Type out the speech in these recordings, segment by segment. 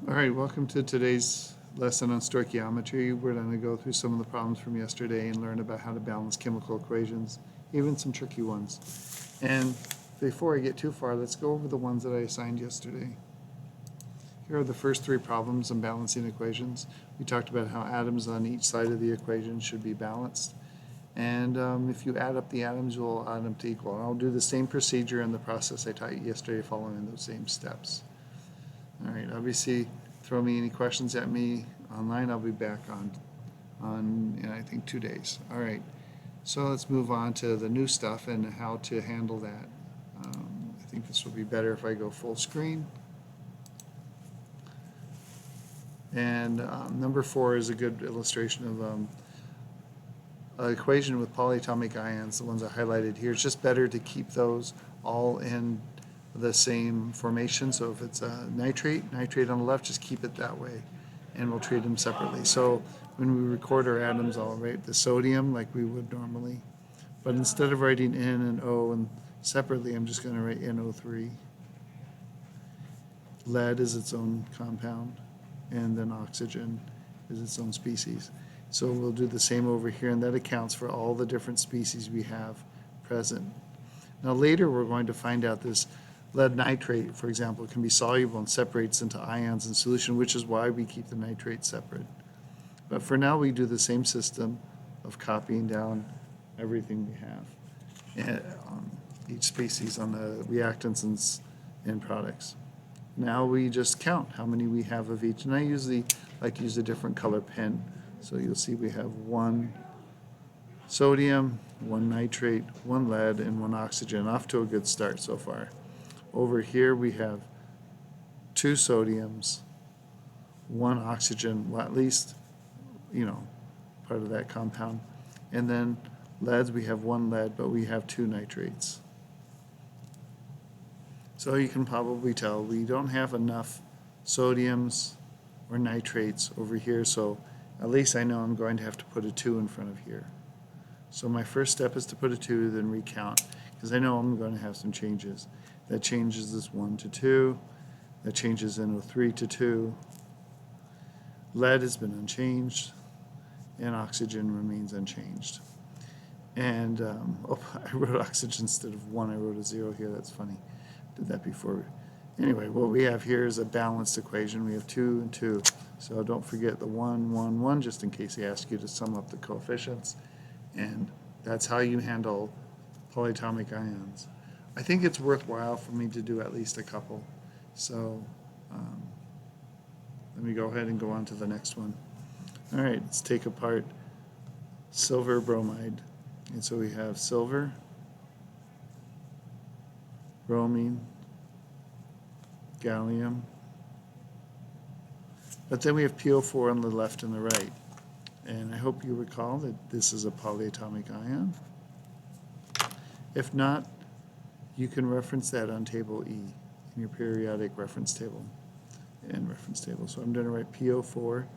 All right, welcome to today's lesson on stoichiometry. We're going to go through some of the problems from yesterday and learn about how to balance chemical equations, even some tricky ones. And before I get too far, let's go over the ones that I assigned yesterday. Here are the first three problems on balancing equations. We talked about how atoms on each side of the equation should be balanced. And if you add up the atoms, you'll add them to equal. And I'll do the same procedure in the process I taught you yesterday following those same steps. All right, obviously, throw me any questions at me online. I'll be back in I think 2 days. All right, so let's move on to the new stuff and how to handle that. I think this will be better if I go full screen. And number 4 is a good illustration of an equation with polyatomic ions, the ones I highlighted here. It's just better to keep those all in the same formation. So if it's a nitrate on the left, just keep it that way, and we'll treat them separately. So when we record our atoms, I'll write the sodium like we would normally, but instead of writing N and O and separately, I'm just going to write NO3. Lead is its own compound, and then oxygen is its own species. So we'll do the same over here, and that accounts for all the different species we have present. Now later we're going to find out this lead nitrate, for example, can be soluble and separates into ions in solution, which is why we keep the nitrate separate. But for now, we do the same system of copying down everything we have, each species on the reactants and end products. Now we just count how many we have of each, and I usually like to use a different color pen. So you'll see we have 1 sodium, 1 nitrate, 1 lead, and 1 oxygen. Off to a good start so far. Over here we have 2 sodiums, 1 oxygen, well, at least, part of that compound. And then leads, we have 1 lead, but we have 2 nitrates. So you can probably tell we don't have enough sodiums or nitrates over here, so at least I know I'm going to have to put a 2 in front of here. So my first step is to put a 2, then recount, because I know I'm going to have some changes. That changes this 1 to 2. That changes NO3 to 2. Lead has been unchanged, and oxygen remains unchanged. And I wrote oxygen instead of 1. I wrote a 0 here. That's funny. Did that before. Anyway, what we have here is a balanced equation. We have 2 and 2. So don't forget the 1, 1, 1, just in case they ask you to sum up the coefficients. And that's how you handle polyatomic ions. I think it's worthwhile for me to do at least a couple. So let me go ahead and go on to the next one. All right, let's take apart silver bromide. And so we have silver, bromine, gallium, but then we have PO4 on the left and the right. And I hope you recall that this is a polyatomic ion. If not, you can reference that on table E in your periodic reference table and reference table. So I'm going to write PO4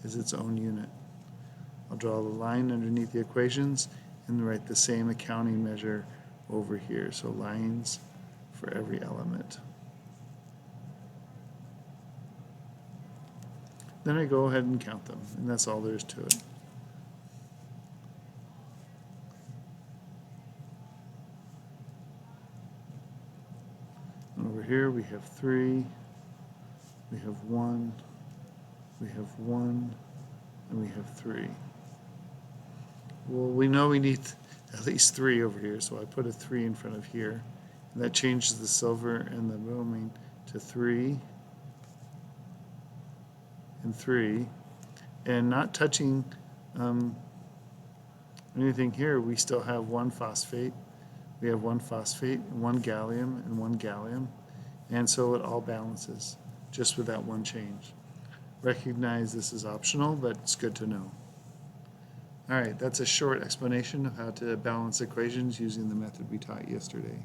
as its own unit. I'll draw the line underneath the equations and write the same accounting measure over here. So lines for every element. Then I go ahead and count them, and that's all there is to it. And over here we have 3, we have 1, we have 1, and we have 3. Well, we know we need at least 3 over here, so I put a 3 in front of here. And that changes the silver and the bromine to 3 and 3, and not touching anything here, we still have 1 phosphate. We have 1 phosphate, 1 gallium, and 1 gallium, and so it all balances just with that 1 change. Recognize this is optional, but it's good to know. All right, that's a short explanation of how to balance equations using the method we taught yesterday.